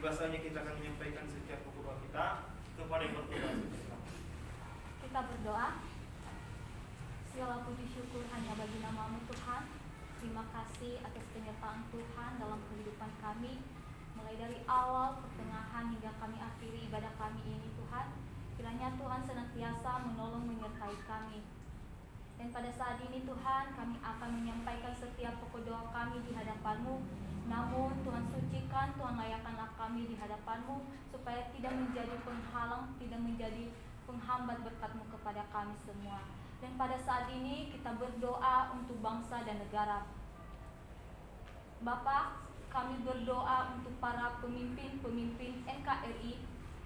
bahasanya kita akan menyampaikan setiap pokok doa kita kepada yang berdoa. Kita berdoa. Segala puji syukur hanya bagi nama-Mu Tuhan. Terima kasih atas penyertaan Tuhan dalam kehidupan kami, mulai dari awal, pertengahan hingga kami akhiri ibadah kami ini Tuhan. Kiranya Tuhan senantiasa menolong menyertai kami. Dan pada saat ini Tuhan, kami akan menyampaikan setiap pokok doa kami di hadapan-Mu. Namun Tuhan sucikan, Tuhan layakkanlah kami di hadapan-Mu, supaya tidak menjadi penghalang, tidak menjadi penghambat berkat-Mu kepada kami semua. Dan pada saat ini kita berdoa untuk bangsa dan negara. Bapa, kami berdoa untuk para pemimpin-pemimpin NKRI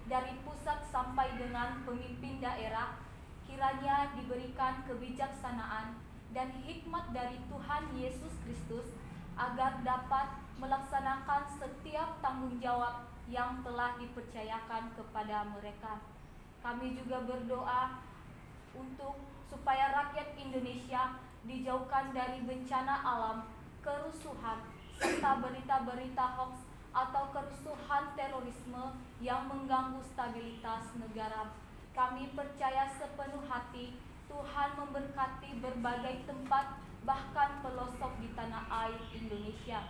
dari pusat sampai dengan pemimpin daerah. Kiranya diberikan kebijaksanaan dan hikmat dari Tuhan Yesus Kristus agar dapat melaksanakan setiap tanggung jawab yang telah dipercayakan kepada mereka. Kami juga berdoa untuk supaya rakyat Indonesia dijauhkan dari bencana alam, kerusuhan, serta berita-berita hoax atau kerusuhan terorisme yang mengganggu stabilitas negara. Kami percaya sepenuh hati Tuhan memberkati berbagai tempat, bahkan pelosok di tanah air Indonesia.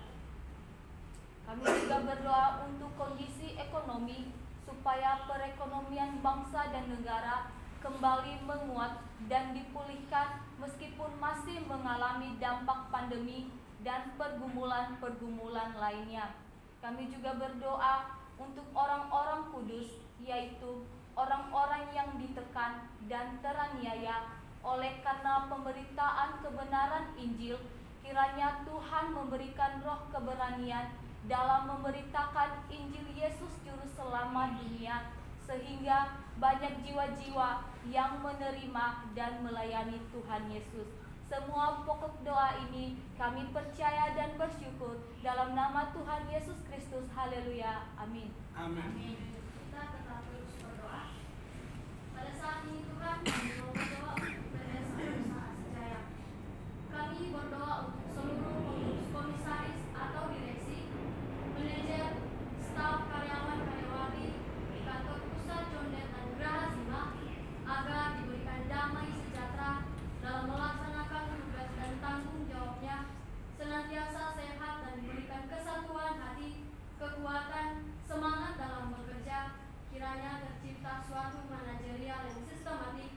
Kami juga berdoa untuk kondisi ekonomi supaya perekonomian bangsa dan negara kembali menguat dan dipulihkan meskipun masih mengalami dampak pandemi dan pergumulan-pergumulan lainnya. Kami juga berdoa untuk orang-orang kudus, yaitu orang-orang yang ditekan dan teraniaya oleh karena pemberitaan kebenaran Injil. Kiranya Tuhan memberikan roh keberanian dalam memberitakan Injil Yesus Juru Selamat dunia, sehingga banyak jiwa-jiwa yang menerima dan melayani Tuhan Yesus. Semua pokok doa ini kami percaya dan bersyukur dalam nama Tuhan Yesus Kristus. Haleluya. Amin. Amin. Kita tetap terus berdoa. Pada saat ini Tuhan, kami berdoa untuk PDS Jaya. Kami berdoa untuk seluruh pengurus komisaris atau direksi, manajer, staf, karyawan-karyawati di kantor pusat Condet dan Geraha Zima agar diberikan damai sejahtera dalam melaksanakan tugas dan tanggung jawabnya, senantiasa sehat dan diberikan kesatuan hati, kekuatan, semangat dalam bekerja. Kiranya tercipta suatu manajerial yang sistematik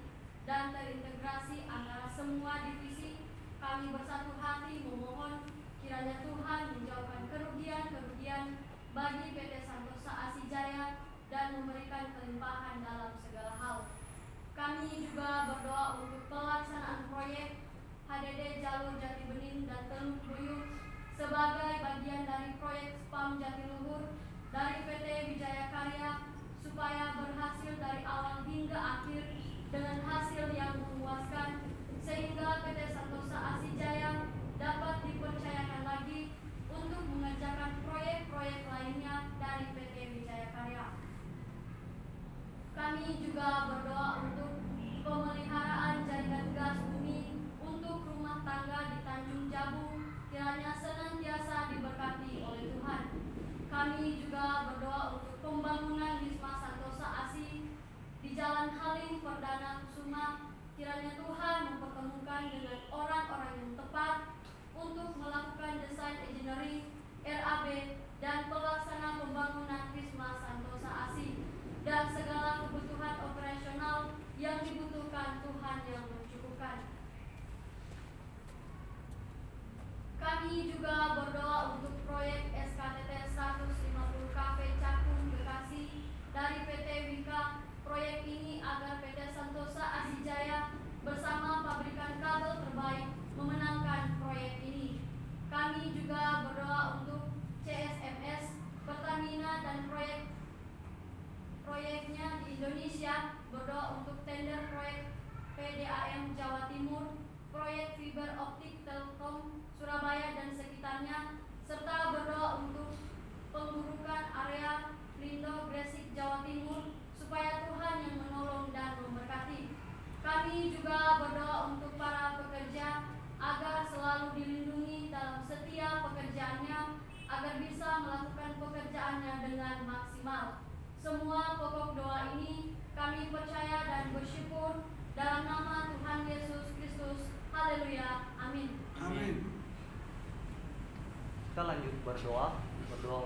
dan terintegrasi antara semua divisi. Kami bersatu hati memohon kiranya Tuhan menjauhkan kerugian-kerugian bagi PT Santosa Asijaya dan memberikan kelimpahan dalam segala hal. Kami juga berdoa untuk pelaksanaan proyek HDD Jalur Jati Bening dan Teluk Buyut sebagai bagian dari proyek SPAM Jatiluhur dari PT Wijaya Karya, supaya berhasil dari awal hingga akhir dengan hasil yang memuaskan, sehingga PT Santosa Asijaya dapat dipercayakan lagi untuk mengerjakan proyek-proyek lainnya dari PT Wijaya Karya. Kami juga berdoa untuk pemeliharaan jaringan gas bumi untuk rumah tangga di Tanjung Jabu, kiranya senantiasa diberkati oleh Tuhan. Kami juga berdoa untuk pembangunan Wisma Santosa Asi di Jalan Halim Perdana Kusuma. Kiranya Tuhan mempertemukan dengan orang-orang yang tepat untuk melakukan desain engineering, RAB, dan pelaksana pembangunan Wisma Santosa Asi dan segala kebutuhan operasional yang dibutuhkan Tuhan yang mencukupkan. Kami juga berdoa untuk proyek SKTT 150 Cafe Cakung Bekasi dari PT Wika. Proyek ini agar PT Santosa Asijaya bersama pabrikan kabel terbaik memenangkan proyek ini. Kami juga berdoa untuk CSMS, Pertamina dan proyeknya di Indonesia, berdoa untuk tender proyek PDAM Jawa Timur, proyek fiber optik Telkom Surabaya dan sekitarnya, serta berdoa untuk pemburukan area Lindo Gresik Jawa Timur dengan maksimal. Semua pokok doa ini kami percaya dan bersyukur dalam nama Tuhan Yesus Kristus. Haleluya. Amin. Amin. Kita lanjut berdoa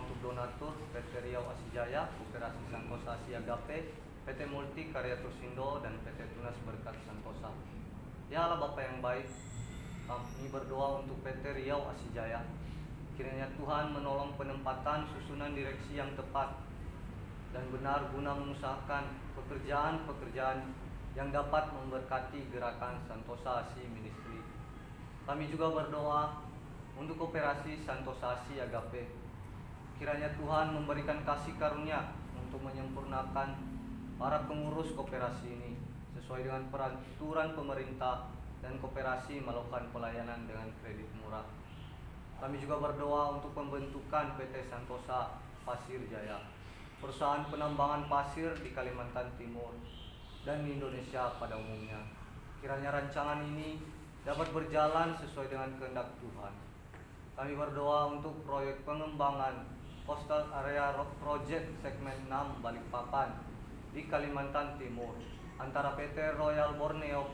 untuk donatur PT Riau Asijaya, Koperasi Santosa Asia Agape, PT Multi Karya Tusindo, dan PT Tunas Berkat Santosa. Ya Allah Bapa yang baik, kami berdoa untuk PT Riau Asijaya. Kiranya Tuhan menolong penempatan susunan direksi yang tepat dan benar guna mengusahakan pekerjaan-pekerjaan yang dapat memberkati gerakan Santosa Asi Ministry. Kami juga berdoa untuk Koperasi Santosa Asi Agape. Kiranya Tuhan memberikan kasih karunia untuk menyempurnakan para pengurus koperasi ini sesuai dengan peraturan pemerintah, dan koperasi melakukan pelayanan dengan kredit murah. Kami juga berdoa untuk pembentukan PT Santosa Pasir Jaya, perusahaan penambangan pasir di Kalimantan Timur dan di Indonesia pada umumnya. Kiranya rancangan ini dapat berjalan sesuai dengan kehendak Tuhan. Kami berdoa untuk proyek pengembangan Coastal Area Rock Project segmen 6 Balikpapan di Kalimantan Timur antara PT Royal Borneo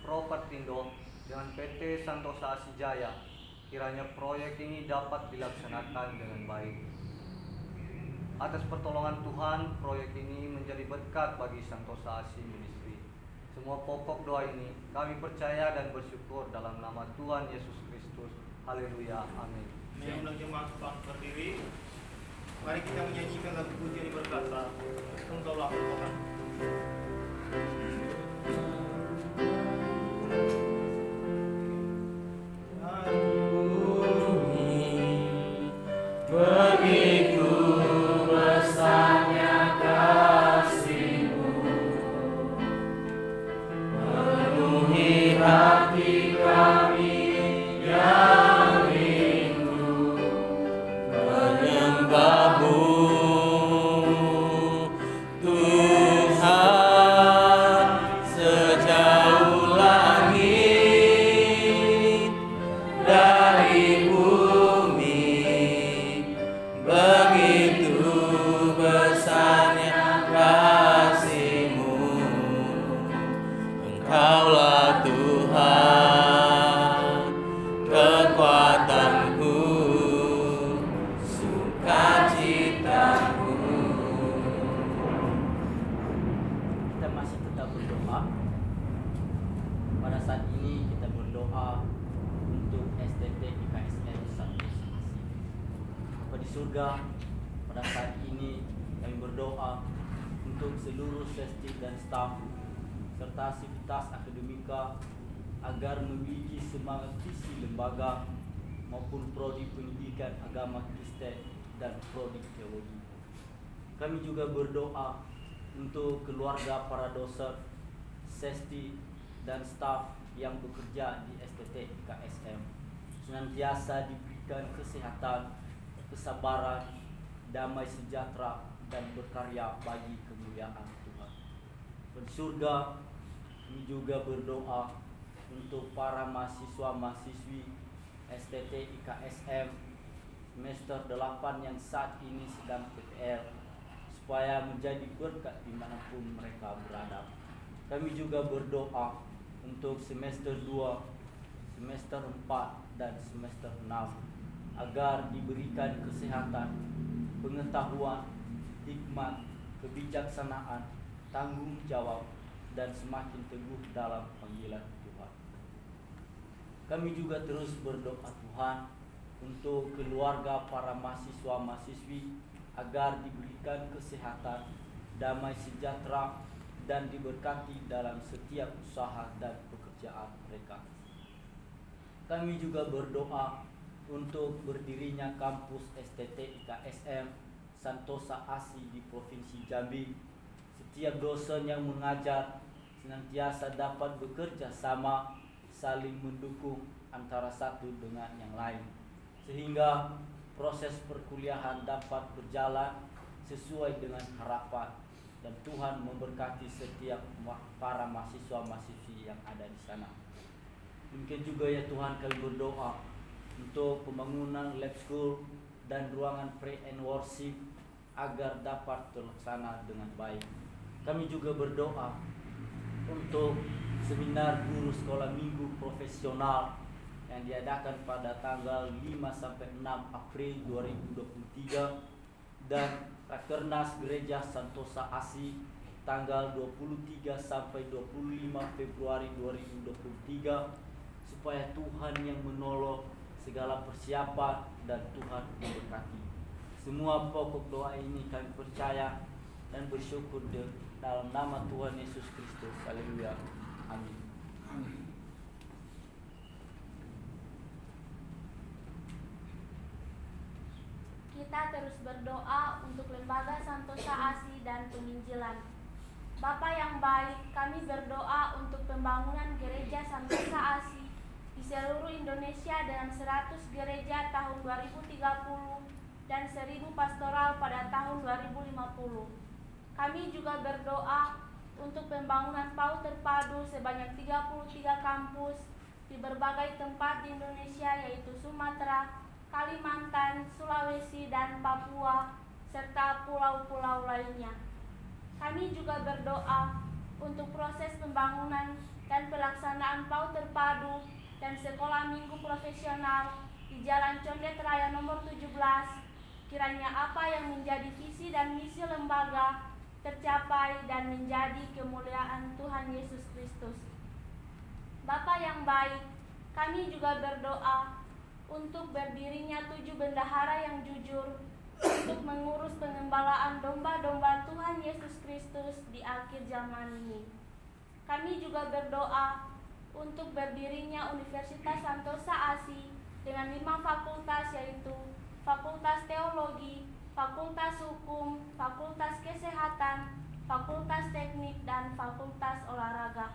Propertindo dengan PT Santosa Asijaya. Kiranya proyek ini dapat dilaksanakan dengan baik. Atas pertolongan Tuhan, proyek ini menjadi berkat bagi Santosa Asi Ministry. Semua pokok doa ini kami percaya dan bersyukur dalam nama Tuhan Yesus Kristus. Haleluya. Amin. Yang undang jemaat Tuhan berdiri. Mari kita menyanyikan lagu pujian yang berkata, Engkaulah Tuhan. Begitu besarnya kasih-Mu, penuhi hati kami yang rindu menyembah-Mu, Tuhan, sejauh langit dari bumi. Begitu besarnya kasih-Mu, Engkaulah Tuhan, kekuatanku, sukacitaku. Kita masih tetap berdoa. Pada saat ini kita berdoa untuk STT IKSM Santosa Asi. Bapa di surga, pada saat ini kami berdoa untuk seluruh sestif dan staf serta sivitas akademika agar memiliki semangat visi lembaga maupun prodi pendidikan agama Kristen dan prodi teologi. Kami juga berdoa untuk keluarga para dosen, sesti, dan staf yang bekerja di STT IKSM senantiasa diberikan kesehatan, kesabaran, damai sejahtera, dan berkarya bagi kemuliaan Tuhan. Di surga, kami juga berdoa untuk para mahasiswa-mahasiswi STT IKSM semester 8 yang saat ini sedang PTL, supaya menjadi berkat dimanapun mereka berada. Kami juga berdoa untuk semester 2, semester 4, dan semester 6 agar diberikan kesehatan, pengetahuan, hikmat, kebijaksanaan, tanggung jawab, dan semakin teguh dalam panggilan Tuhan. Kami juga terus berdoa Tuhan untuk keluarga para mahasiswa-mahasiswi agar diberikan kesehatan, damai sejahtera, dan diberkati dalam setiap usaha dan pekerjaan mereka. Kami juga berdoa untuk berdirinya kampus STT IKSM Santosa Asi di Provinsi Jambi. Setiap dosen yang mengajar senantiasa dapat bekerja sama, saling mendukung antara satu dengan yang lain, sehingga proses perkuliahan dapat berjalan sesuai dengan harapan, dan Tuhan memberkati setiap para mahasiswa-mahasiswi yang ada di sana. Mungkin juga ya Tuhan, kami berdoa untuk pembangunan lab school dan ruangan pray and worship agar dapat terlaksana dengan baik. Kami juga berdoa untuk seminar guru sekolah minggu profesional yang diadakan pada tanggal 5 sampai 6 April 2023 dan Rakernas Gereja Santosa ASI tanggal 23 sampai 25 Februari 2023, supaya Tuhan yang menolong segala persiapan dan Tuhan memberkati. Semua pokok doa ini kami percaya dan bersyukur dalam nama Tuhan Yesus Kristus. Haleluya. Amin. Kita terus berdoa untuk Lembaga Santosa ASI dan penginjilan. Bapa yang baik, kami berdoa untuk pembangunan gereja Santosa ASI di seluruh Indonesia dengan 100 gereja tahun 2030 dan 1000 pastoral pada tahun 2050. Kami juga berdoa untuk pembangunan PAUD terpadu sebanyak 33 kampus di berbagai tempat di Indonesia, yaitu Sumatera, Kalimantan, Sulawesi, dan Papua, serta pulau-pulau lainnya. Kami juga berdoa untuk proses pembangunan dan pelaksanaan PAUD terpadu dan sekolah minggu profesional di Jalan Condet Raya nomor 17. Kiranya apa yang menjadi visi dan misi lembaga tercapai dan menjadi kemuliaan Tuhan Yesus Kristus. Bapa yang baik, kami juga berdoa untuk berdirinya 7 bendahara yang jujur untuk mengurus pengembalaan domba-domba Tuhan Yesus Kristus di akhir zaman ini. Kami juga berdoa untuk berdirinya Universitas Santosa ASI dengan 5 fakultas, yaitu Fakultas Teologi, Fakultas Hukum, Fakultas Kesehatan, Fakultas Teknik, dan Fakultas Olahraga.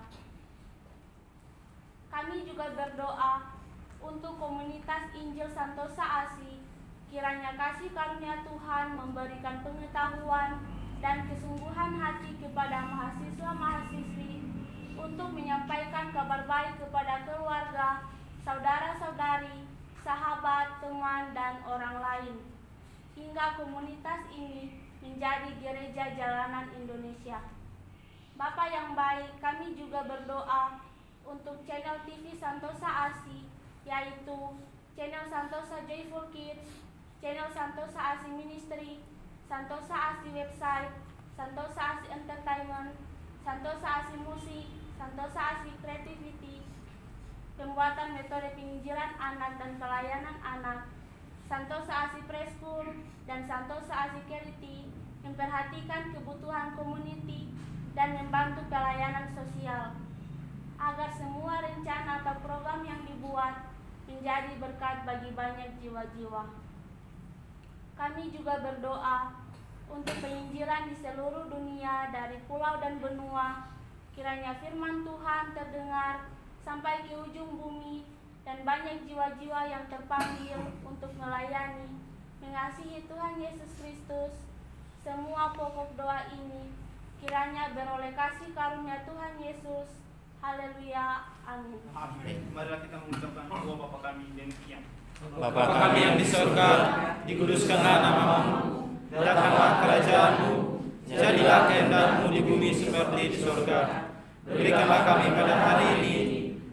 Kami juga berdoa untuk komunitas Injil Santosa ASI, kiranya kasih karunia Tuhan memberikan pengetahuan dan kesungguhan hati kepada mahasiswa-mahasiswi untuk menyampaikan kabar baik kepada keluarga, saudara-saudari, sahabat, teman, dan orang lain, hingga komunitas ini menjadi gereja jalanan Indonesia. Bapa yang baik, kami juga berdoa untuk channel TV Santosa ASI, yaitu channel Santosa Joyful Kids, channel Santosa ASI Ministry, Santosa ASI Website, Santosa ASI Entertainment, Santosa ASI Musik, Santosa ASI Creativity, pembuatan metode penginjilan anak dan pelayanan anak, Santosa ASI Preschool, dan Santosa ASI Charity, memperhatikan kebutuhan community dan membantu pelayanan sosial, agar semua rencana atau program yang dibuat menjadi berkat bagi banyak jiwa-jiwa. Kami juga berdoa untuk penginjilan di seluruh dunia, dari pulau dan benua. Kiranya firman Tuhan terdengar sampai ke ujung bumi dan banyak jiwa-jiwa yang terpanggil untuk melayani, mengasihi Tuhan Yesus Kristus. Semua pokok doa ini kiranya beroleh kasih karunia Tuhan Yesus. Haleluya. Amin. Amin. Marilah kita mengucapkan doa Bapa kami demikian. Bapa kami yang di surga, dikuduskanlah namamu, datanglah kerajaanmu, jadilah kehendak-Mu di bumi seperti di surga. Berikanlah kami pada hari ini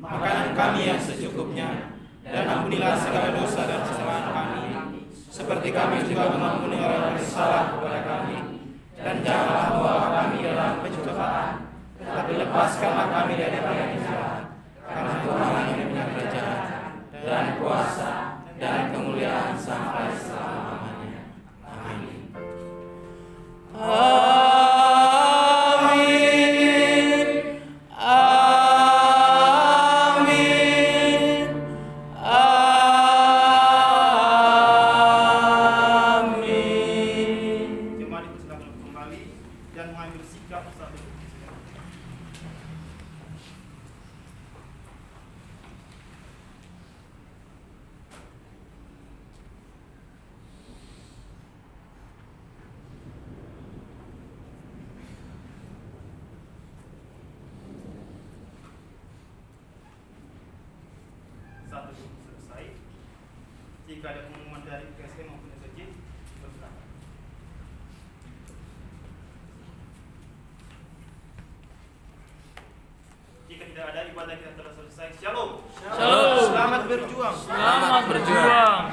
makanan kami yang secukupnya, dan ampunilah segala dosa dan kesalahan kami, seperti kami juga mengampuni orang yang bersalah kepada kami. Dan janganlah membawa kami dalam pencobaan, tetapi lepaskanlah kami dari yang jahat. Karena Tuhan yang punya kerajaan dan kuasa dan kemuliaan sampai selama-lamanya. Amin. Jemaat itu silakan kembali dan mengambil sikap saat itu. Saat itu selesai, jika ada pengumuman dari PSK maupun SJ, bersilakan. tidak ada, ibadah kita telah selesai. Shalom. Shalom. Selamat berjuang. Selamat berjuang.